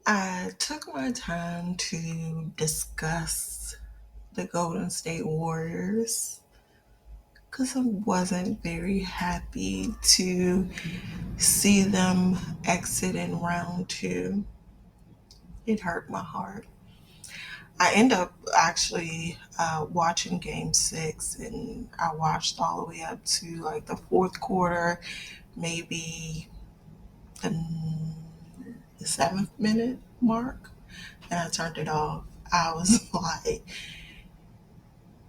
I took my time to discuss the Golden State Warriors because I wasn't very happy to see them exit in round two. It hurt my heart. I end up actually watching game six, and I watched all the way up to like the fourth quarter, maybe the, the 7th minute mark, and I turned it off. I was like,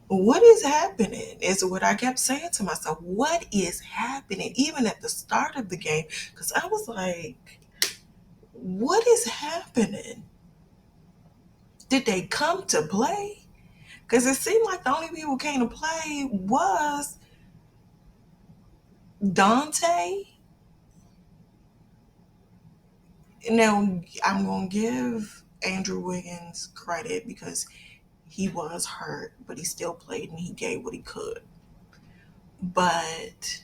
what is happening? Is what I kept saying to myself. What is happening? Even at the start of the game, because I was like, what is happening? Did they come to play? Because it seemed like the only people who came to play was Dante. Now, I'm going to give Andrew Wiggins credit because he was hurt, but he still played and he gave what he could. But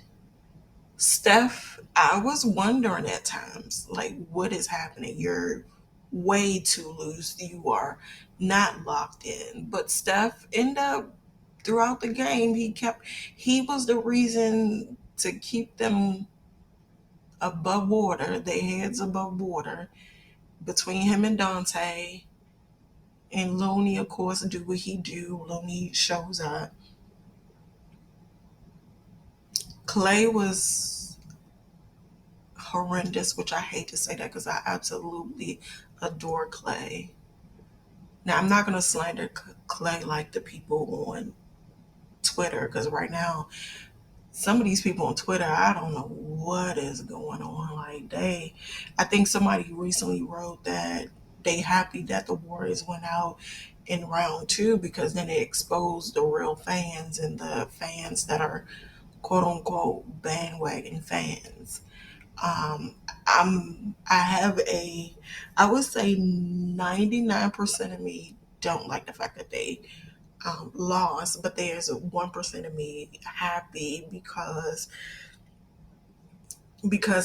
Steph, I was wondering at times, like, what is happening? You're way too loose. You are not locked in. But Steph ended up throughout the game, he was the reason to keep them above water, their heads above water, between him and Dante. And Looney, of course, do what he do. Looney shows up. Clay was horrendous, which I hate to say that because I absolutely adore Clay. Now, I'm not going to slander Clay like the people on Twitter because right now, some of these people on Twitter, I don't know what is going on. I think somebody recently wrote that they happy that the Warriors went out in round two because then it exposed the real fans and the fans that are quote unquote bandwagon fans. Um, I have I would say 99% of me don't like the fact that they lost, but there's 1% of me happy because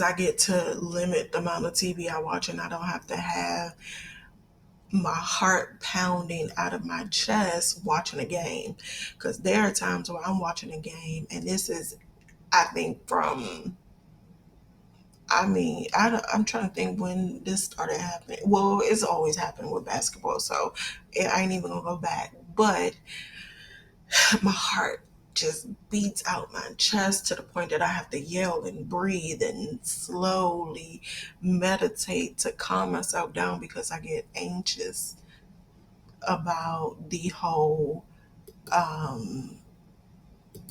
I get to limit the amount of TV I watch and I don't have to have my heart pounding out of my chest watching a game. Because there are times where I'm watching a game and this is, I think, I'm trying to think when this started happening. Well, it's always happened with basketball, so I ain't even gonna go back. But my heart just beats out my chest to the point that I have to yell and breathe and slowly meditate to calm myself down because I get anxious about the whole um,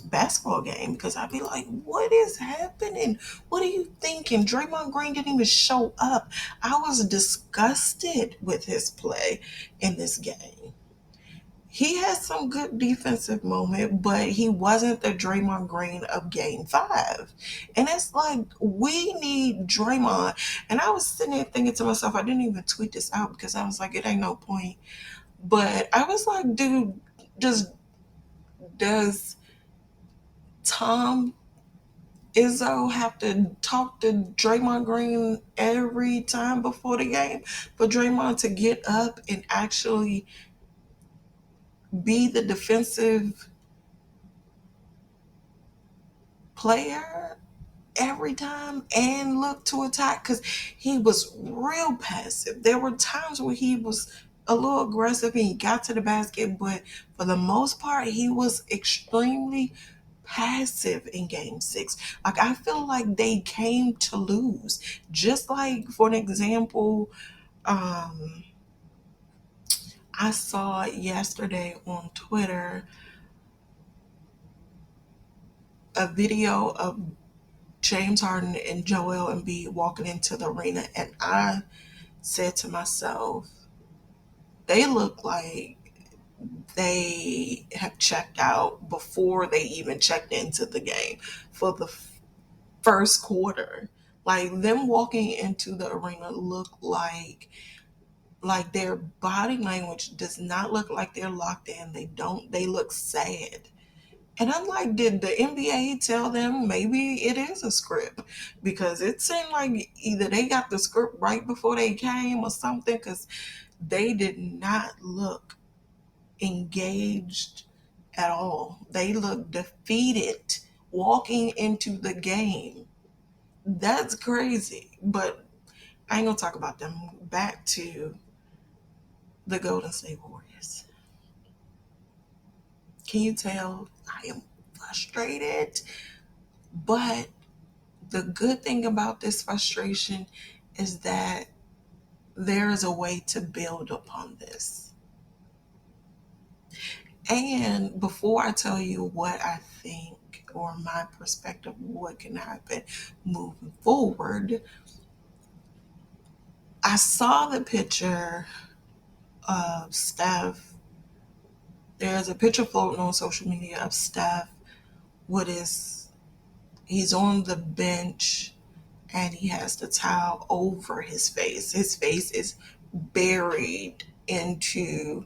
basketball game because I'd be like, what is happening? What are you thinking? Draymond Green didn't even show up. I was disgusted with his play in this game. He had some good defensive moment, but he wasn't the Draymond Green of game five. And it's like, we need Draymond. And I was sitting there thinking to myself, I didn't even tweet this out because I was like, it ain't no point. But I was like, dude, does Tom Izzo have to talk to Draymond Green every time before the game for Draymond to get up and actually be the defensive player every time and look to attack? Because he was real passive. There were times where he was a little aggressive and he got to the basket, but for the most part, he was extremely passive in game six. Like, I feel like they came to lose. Just like, for an example, um, I saw yesterday on Twitter a video of James Harden and Joel Embiid walking into the arena, and I said to myself, they look like they have checked out before they even checked into the game for the first quarter. Like, them walking into the arena look like their body language does not look like they're locked in. They look sad. And I'm like, did the NBA tell them maybe it is a script? Because it seemed like either they got the script right before they came or something, because they did not look engaged at all. They looked defeated walking into the game. That's crazy. But I ain't gonna talk about them. Back to the Golden State Warriors. Can you tell I am frustrated? But the good thing about this frustration is that there is a way to build upon this. And before I tell you what I think or my perspective of what can happen moving forward, I saw the picture of Steph. There's a picture floating on social media of Steph with he's on the bench and he has the towel over his face. His face is buried into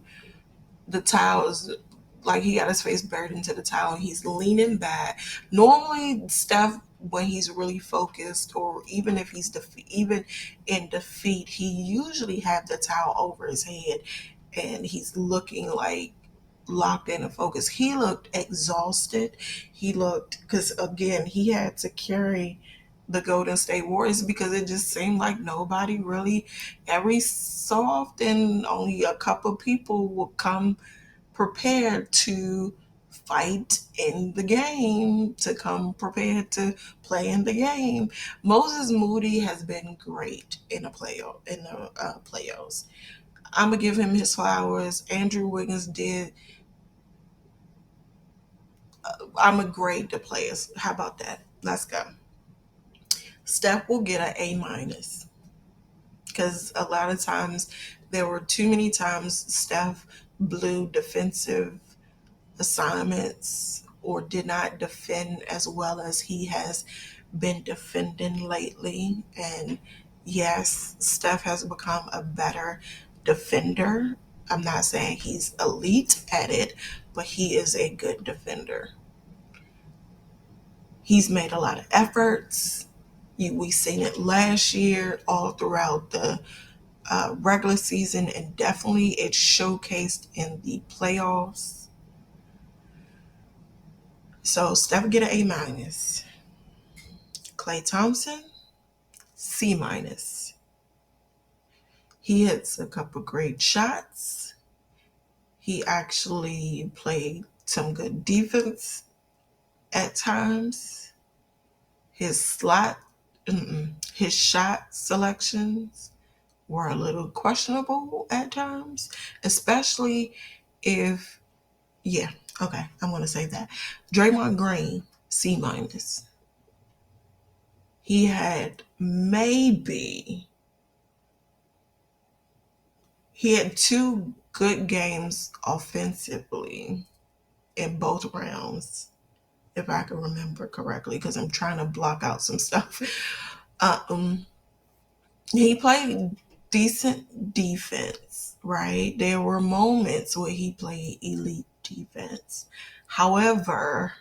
the towel, is like he got his face buried into the towel and he's leaning back. Normally, Steph, when he's really focused, or even if even in defeat, he usually have the towel over his head and he's looking like locked in and focused. He looked exhausted. He looked, because again, he had to carry the Golden State Warriors because it just seemed like nobody really, every so often, only a couple people would come prepared to fight in the game, to come prepared to play in the game. Moses Moody has been great in the playoffs. I'm gonna give him his flowers. Andrew Wiggins did. I'm gonna grade the players. How about that? Let's go. Steph will get an A minus because a lot of times there were too many times Steph blew defensive assignments or did not defend as well as he has been defending lately. And yes, Steph has become a better defender. I'm not saying he's elite at it, but he is a good defender. He's made a lot of efforts. We seen it last year, all throughout the regular season, and definitely it showcased in the playoffs. So Steph get an A minus. Klay Thompson, C minus. He hits a couple great shots. He actually played some good defense at times. His his shot selections were a little questionable at times, especially if, yeah, okay, I'm going to say that. Draymond Green, C minus. He had he had two good games offensively in both rounds, if I can remember correctly, because I'm trying to block out some stuff. Um, he played decent defense, right? There were moments where he played elite defense. However,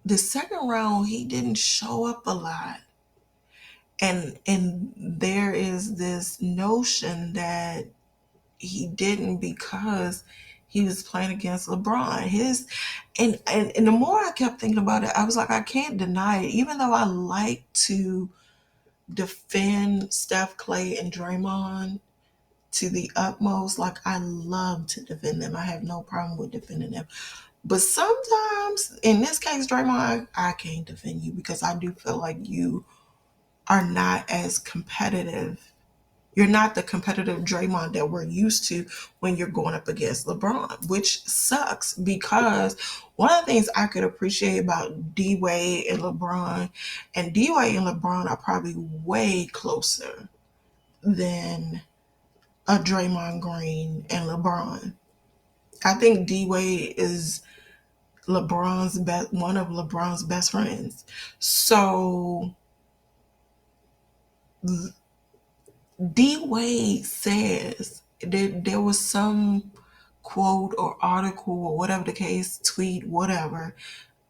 the second round, he didn't show up a lot. And there is this notion that he didn't because he was playing against LeBron. And the more I kept thinking about it, I was like, I can't deny it. Even though I like to defend Steph, Clay, and Draymond to the utmost, like I love to defend them. I have no problem with defending them. But sometimes, in this case, Draymond, I can't defend you because I do feel like you are not as competitive. You're not the competitive Draymond that we're used to when you're going up against LeBron, which sucks because one of the things I could appreciate about D Wade and LeBron, and D Wade and LeBron are probably way closer than a Draymond Green and LeBron. I think D Wade is one of LeBron's best friends. So D Wade says there was some quote or article or whatever the case, tweet, whatever,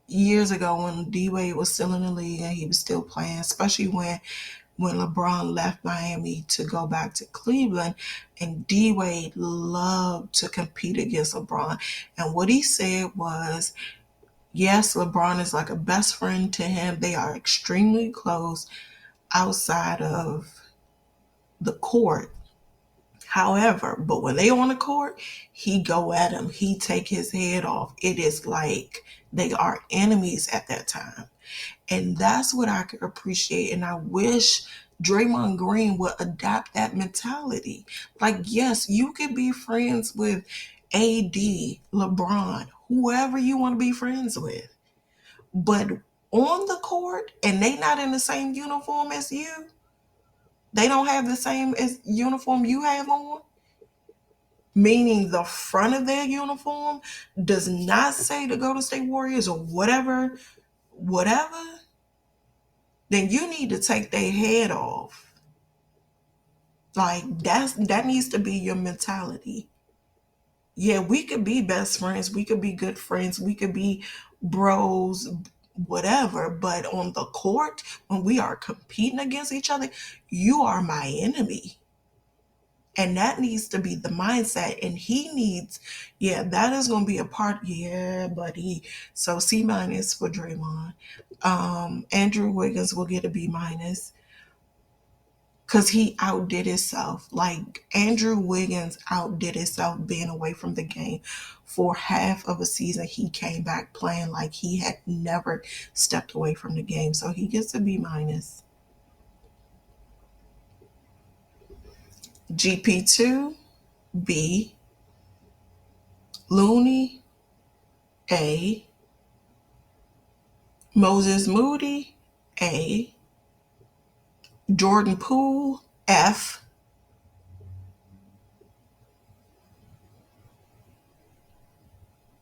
years ago when D Wade was still in the league and he was still playing, especially when LeBron left Miami to go back to Cleveland, and D Wade loved to compete against LeBron. And what he said was, yes, LeBron is like a best friend to him. They are extremely close outside of the court. However, but when they on the court, he go at him. He take his head off. It is like they are enemies at that time. And that's what I could appreciate. And I wish Draymond Green would adapt that mentality. Like, yes, you could be friends with AD, LeBron, whoever you want to be friends with. But on the court, and they not in the same uniform as you, they don't have the same as uniform you have on, meaning the front of their uniform does not say the Golden State Warriors or whatever, then you need to take their head off. Like that needs to be your mentality. Yeah, we could be best friends, we could be good friends, we could be bros, whatever, but on the court, when we are competing against each other, you are my enemy. And that needs to be the mindset. And he needs, yeah, that is going to be a part. Yeah, buddy. So C minus for Draymond. Andrew Wiggins will get a B minus because he outdid himself. Like Andrew Wiggins outdid himself being away from the game for half of a season. He came back playing like he had never stepped away from the game. So he gets a B minus. GP2, B. Looney, A. Moses Moody, A. Jordan Poole, F.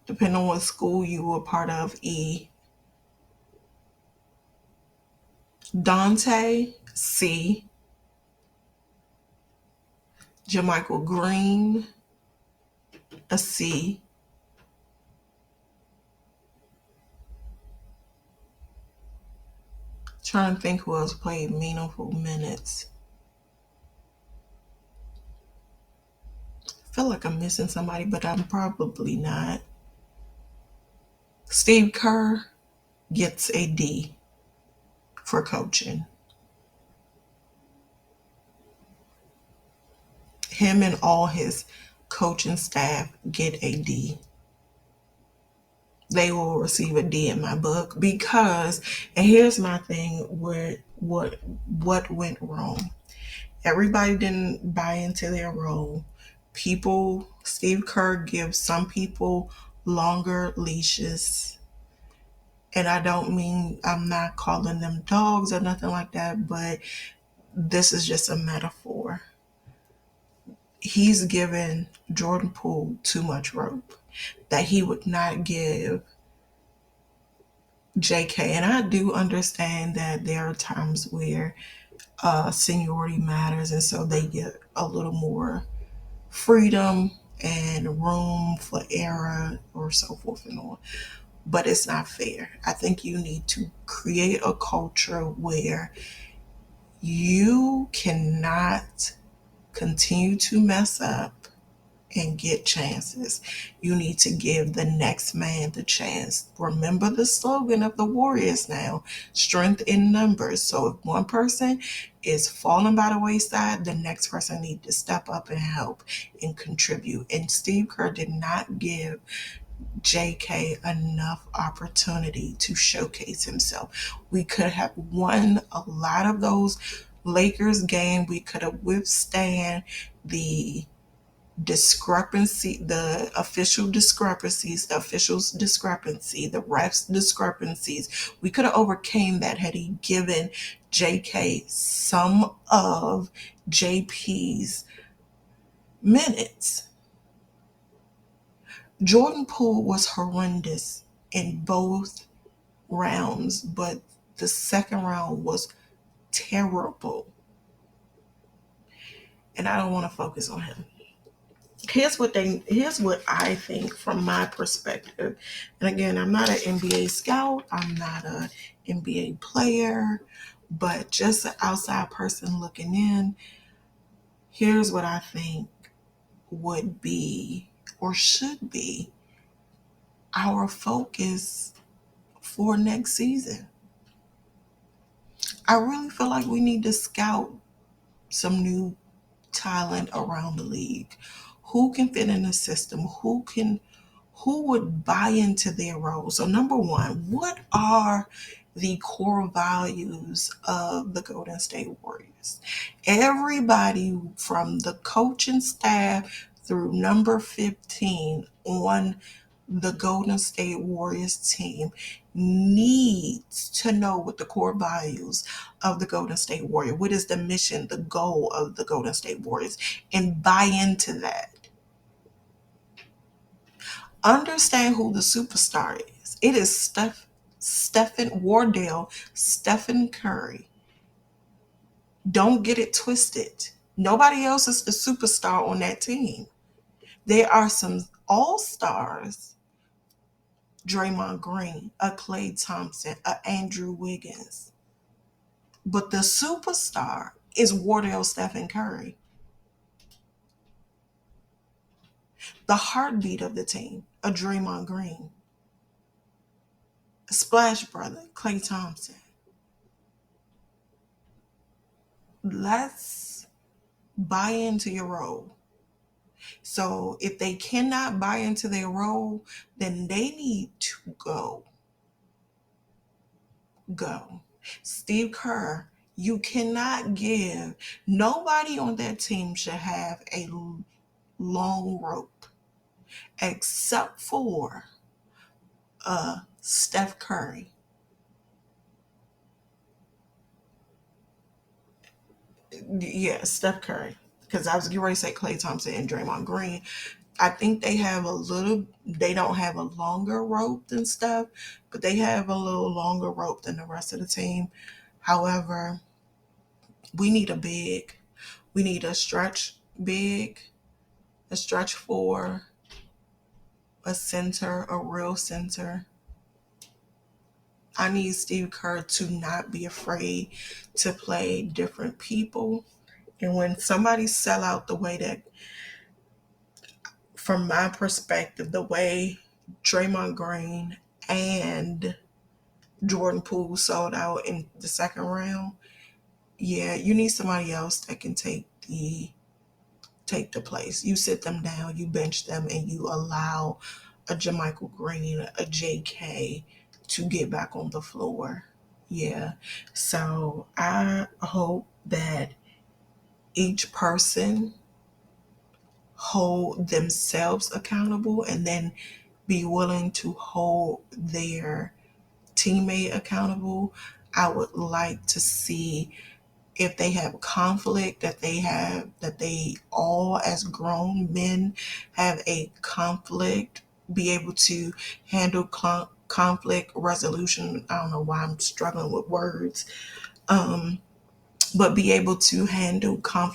Depending on what school you were part of, E. Dante, C. JaMychal Green, a C. Trying to think who else played meaningful minutes. I feel like I'm missing somebody, but I'm probably not. Steve Kerr gets a D for coaching. Him and all his coaching staff get a D. They will receive a D in my book because, and here's my thing with what went wrong. Everybody didn't buy into their role. Steve Kerr gives some people longer leashes. And I don't mean, I'm not calling them dogs or nothing like that, but this is just a metaphor. He's given Jordan Poole too much rope that he would not give JK. And I do understand that there are times where seniority matters, and so they get a little more freedom and room for error or so forth and on. But it's not fair. I think you need to create a culture where you cannot continue to mess up and get chances. You need to give the next man the chance. Remember the slogan of the Warriors now, strength in numbers. So if one person is falling by the wayside, the next person needs to step up and help and contribute. And Steve Kerr did not give JK enough opportunity to showcase himself. We could have won a lot of those Lakers game. We could have withstand the discrepancy, the officials discrepancy, the refs discrepancies. We could have overcame that had he given JK some of JP's minutes. Jordan Poole was horrendous in both rounds, but the second round was terrible. And I don't want to focus on him. Here's what I think from my perspective. And again, I'm not an NBA scout, I'm not an NBA player, but just an outside person looking in. Here's what I think would be or should be our focus for next season. I really feel like we need to scout some new talent around the league. Who can fit in the system? Who would buy into their role? So number one, what are the core values of the Golden State Warriors? Everybody from the coaching staff through number 15 on the Golden State Warriors team needs to know what the core values of the Golden State Warrior, what is the mission, the goal of the Golden State Warriors, and buy into that. Understand who the superstar is. It is Stephen Wardell, Stephen Curry. Don't get it twisted. Nobody else is the superstar on that team. There are some all stars, Draymond Green, a Klay Thompson, a Andrew Wiggins. But the superstar is Wardell Stephen Curry, the heartbeat of the team, a Draymond Green, a splash brother, Klay Thompson. Let's buy into your role. So if they cannot buy into their role, then they need to go. Go. Steve Kerr, you cannot give, nobody on that team should have a long rope except for Steph Curry. Yeah, Steph Curry. Because I was getting ready to say Klay Thompson and Draymond Green. I think they don't have a longer rope than Steph, but they have a little longer rope than the rest of the team. However, we need a big. We need a stretch big, a stretch four, a center, a real center. I need Steve Kerr to not be afraid to play different people. And when somebody sell out the way that, from my perspective, the way Draymond Green and Jordan Poole sold out in the second round, yeah, you need somebody else that can take the place. You sit them down, you bench them, and you allow a Jermichael Green, a JK to get back on the floor. Yeah. So I hope that each person hold themselves accountable and then be willing to hold their teammate accountable. I would like to see if they have conflict, that they all as grown men have a conflict, be able to handle conflict resolution. I don't know why I'm struggling with words. Um, but be able to handle come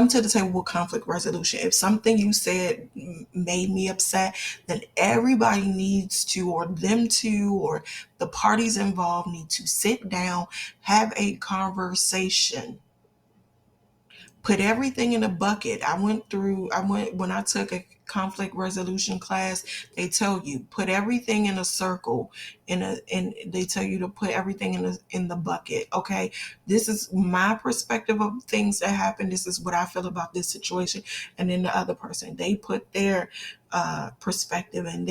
to the table with conflict resolution. If something you said made me upset, then everybody needs to, or them to, or the parties involved need to sit down, have a conversation, put everything in a bucket. When I took a conflict resolution class, they tell you put everything in a circle, and they tell you to put everything in the bucket. Okay, this is my perspective of things that happen. This is what I feel about this situation, and then the other person, they put their perspective and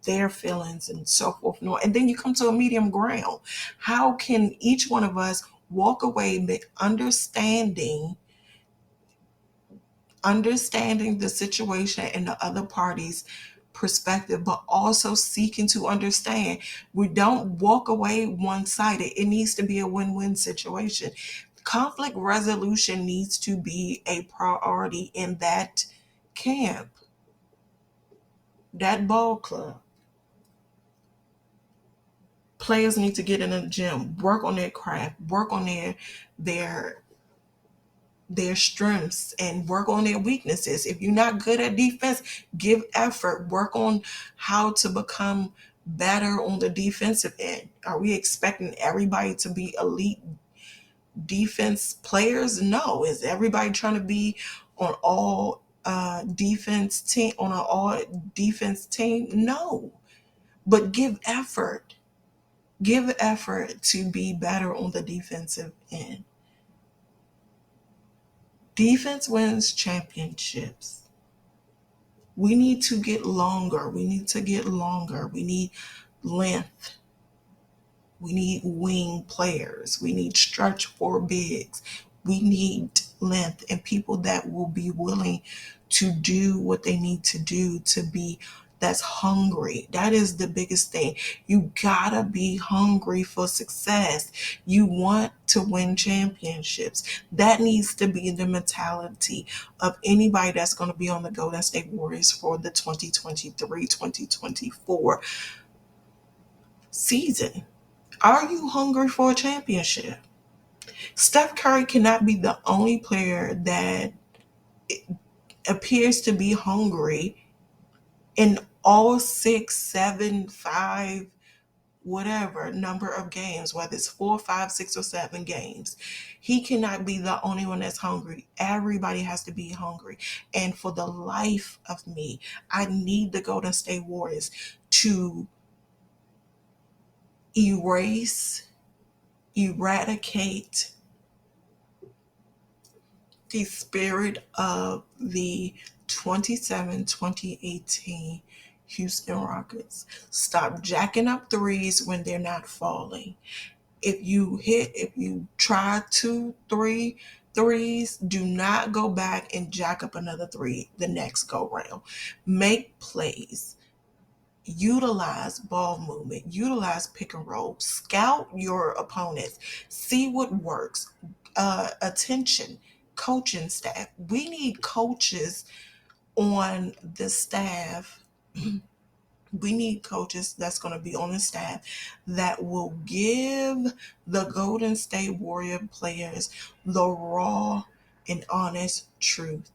their feelings and so forth. And then you come to a medium ground. How can each one of us walk away understanding the situation and the other party's perspective, but also seeking to understand? We don't walk away one-sided. It needs to be a win-win situation. Conflict resolution needs to be a priority in that camp, that ball club. Players need to get in the gym, work on their craft, work on their their strengths and work on their weaknesses. If you're not good at defense, give effort, work on how to become better on the defensive end. Are we expecting everybody to be elite defense players? No. Is everybody trying to be on all defense team on an all defense team? No. But give effort. Give effort to be better on the defensive end. Defense wins championships. We need to get longer. We need to get longer. We need length. We need wing players. We need stretch four bigs. We need length and people that will be willing to do what they need to do to be that's hungry. That is the biggest thing. You gotta be hungry for success. You want to win championships. That needs to be the mentality of anybody that's going to be on the Golden State Warriors for the 2023-2024 season. Are you hungry for a championship? Steph Curry cannot be the only player that appears to be hungry in all 6, 7, 5, whatever number of games, whether it's 4, 5, 6, or 7 games. He cannot be the only one that's hungry. Everybody has to be hungry. And for the life of me, I need the Golden State Warriors to eradicate the spirit of the 2018 Houston Rockets. Stop jacking up threes when they're not falling. If you try 2, 3 threes, do not go back and jack up another three the next go round. Make plays. Utilize ball movement, utilize pick and roll, scout your opponents, see what works. Attention, coaching staff. We need coaches on the staff. We need coaches that's going to be on the staff that will give the Golden State Warrior players the raw and honest truth.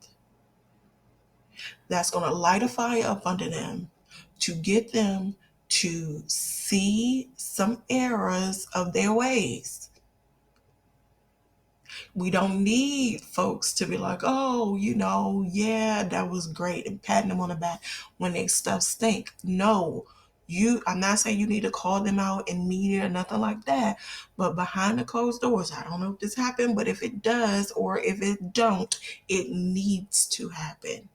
That's going to light a fire up under them to get them to see some errors of their ways. We don't need folks to be like, oh, yeah, that was great, and patting them on the back when they stuff stink. No, I'm not saying you need to call them out in media or nothing like that, but behind the closed doors, I don't know if this happened, but if it does or if it don't, it needs to happen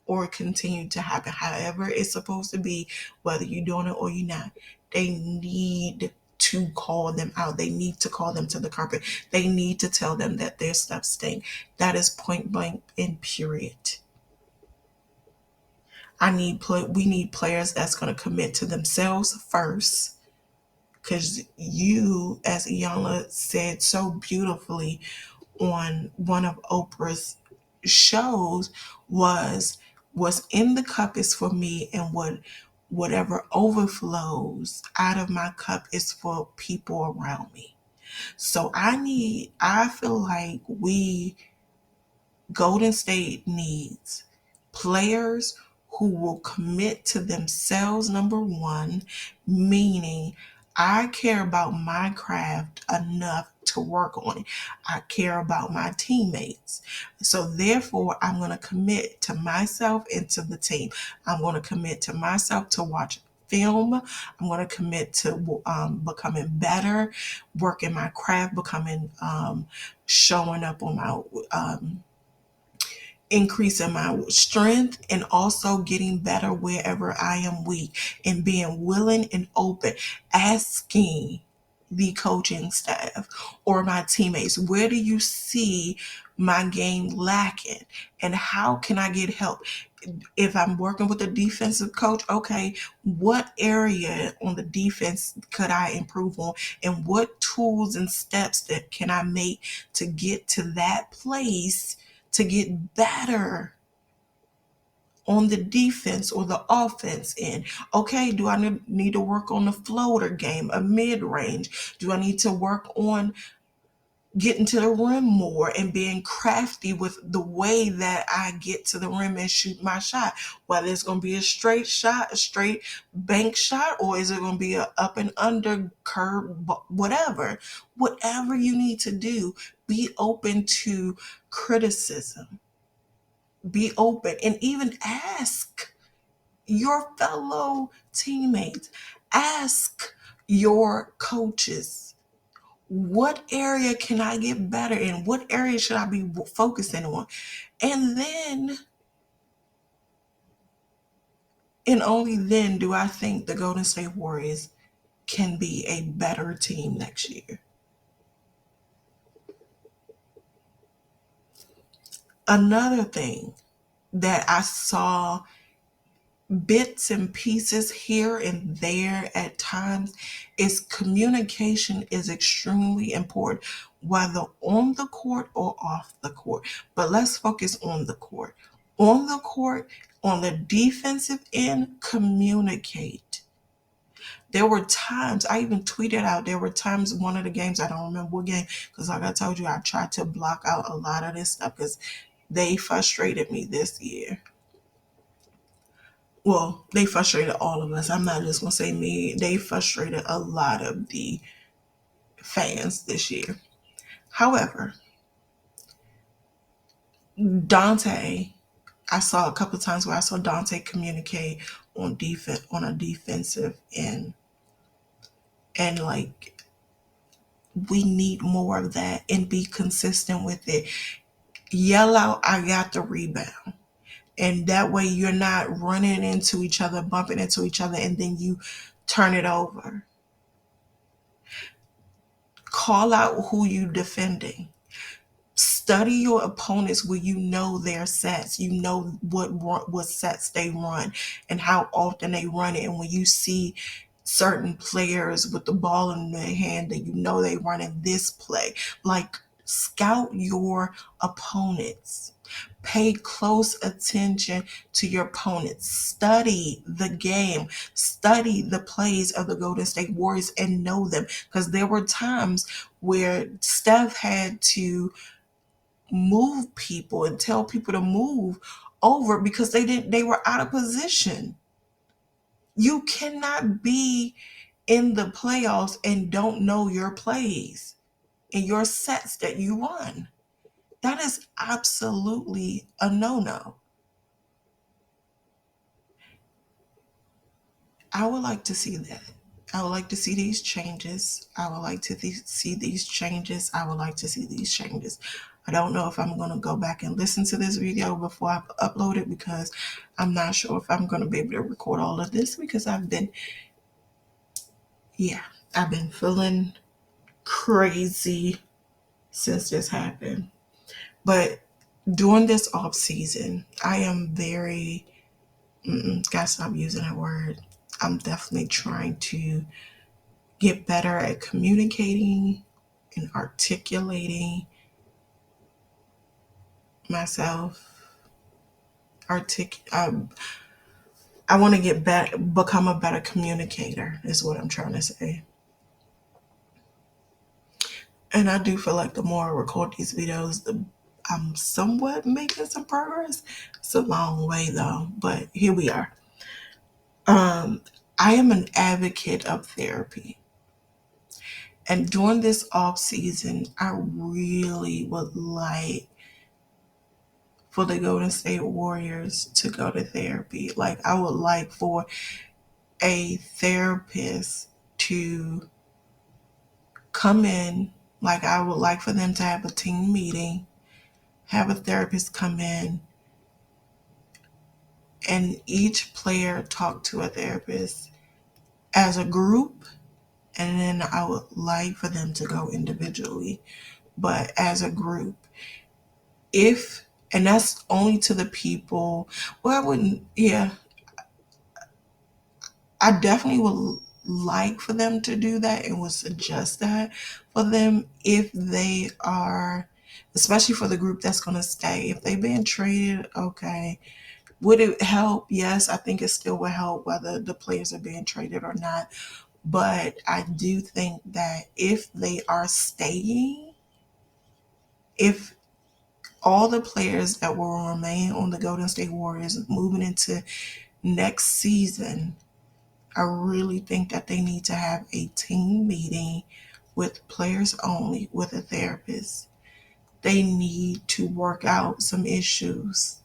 or continue to happen. However it's supposed to be, whether you're doing it or you're not. They need to call them out. They need to call them to the carpet. They need to tell them that their stuff stink. That is point blank and period. We need players that's going to commit to themselves first. Because you, as Iyanla said so beautifully on one of Oprah's shows, was what's in the cup is for me, and whatever overflows out of my cup is for people around me. So I feel like Golden State needs players who will commit to themselves, number one, meaning I care about my craft enough to work on it. I care about my teammates. So therefore, I'm going to commit to myself and to the team. I'm going to commit to myself to watch film. I'm going to commit to becoming better, working my craft, showing up on my increasing my strength, and also getting better wherever I am weak, and being willing and open, asking the coaching staff or my teammates, where do you see my game lacking and how can I get help? If I'm working with a defensive coach, okay, what area on the defense could I improve on, and what tools and steps that can I make to get to that place to get better on the defense or the offense end? Okay, do I need to work on the floater game, a mid-range? Do I need to work on getting to the rim more and being crafty with the way that I get to the rim and shoot my shot. Whether it's going to be a straight shot, a straight bank shot, or is it going to be a up and under curve, whatever. Whatever you need to do, be open to criticism. Be open and even ask your fellow teammates. Ask your coaches, what area can I get better in? What area should I be focusing on? And then, and only then, do I think the Golden State Warriors can be a better team next year. Another thing that I saw bits and pieces here and there at times is communication is extremely important, whether on the court or off the court. But let's focus on the court. On the court, on the defensive end, communicate. There were times, I even tweeted out, there were times, one of the games, I don't remember what game, because like I told you, I tried to block out a lot of this stuff because they frustrated me this year. Well, they frustrated all of us. I'm not just going to say me. They frustrated a lot of the fans this year. However, Dante, I saw a couple of times where I saw Dante communicate on defense, on a defensive end. And like, we need more of that and be consistent with it. Yell out, I got the rebound. And that way you're not running into each other, bumping into each other, and then you turn it over. Call out who you defending. Study your opponents where you know their sets. You know what sets they run and how often they run it. And when you see certain players with the ball in their hand, that you know they run in this play. Like, scout your opponents. Pay close attention to your opponents. Study the game. Study the plays of the Golden State Warriors and know them. Because there were times where Steph had to move people and tell people to move over because they were out of position. You cannot be in the playoffs and don't know your plays and your sets that you run. That is absolutely a no-no. I would like to see that. I would like to see these changes. I would like to see these changes. I would like to see these changes. I don't know if I'm going to go back and listen to this video before I upload it because I'm not sure if I'm going to be able to record all of this because I've been feeling crazy since this happened. But during this off season, I am very, gotta stop using that word. I'm definitely trying to get better at communicating and articulating myself. I want to get better, become a better communicator is what I'm trying to say. And I do feel like the more I record these videos, I'm somewhat making some progress. It's a long way though, but here we are. I am an advocate of therapy. And during this off season, I really would like for the Golden State Warriors to go to therapy. Like, I would like for a therapist to come in. Like, I would like for them to have a team meeting, have a therapist come in, and each player talk to a therapist as a group. And then I would like for them to go individually, but as a group. And that's only to the people, well, I wouldn't, I definitely would like for them to do that and would suggest that for them if they are, especially for the group that's going to stay. If they've been traded, okay. Would it help? Yes, I think it still would help whether the players are being traded or not. But I do think that if they are staying, If all the players that will remain on the Golden State Warriors moving into next season, I really think that they need to have a team meeting with players only, with a therapist. They need to work out some issues.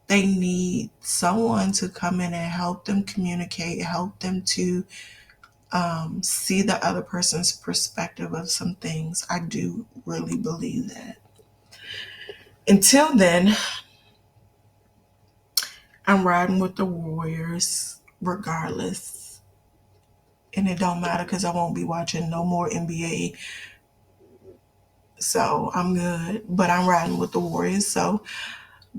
They need someone to come in and help them communicate, help them to see the other person's perspective of some things. I do really believe that. Until then, I'm riding with the Warriors regardless. And it don't matter because I won't be watching no more NBA. So I'm good. But I'm riding with the Warriors. So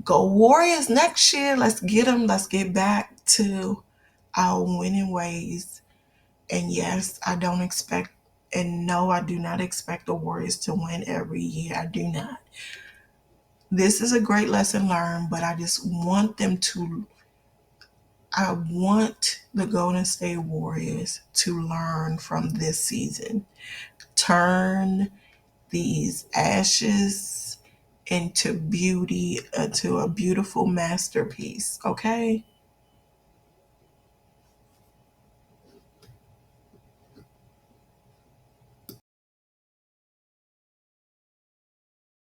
go Warriors next year. Let's get them. Let's get back to our winning ways. And yes, I don't expect, and no, I do not expect the Warriors to win every year. I do not. This is a great lesson learned, but I just want them to, I want the Golden State Warriors to learn from this season. Turn these ashes into beauty, into a beautiful masterpiece, okay?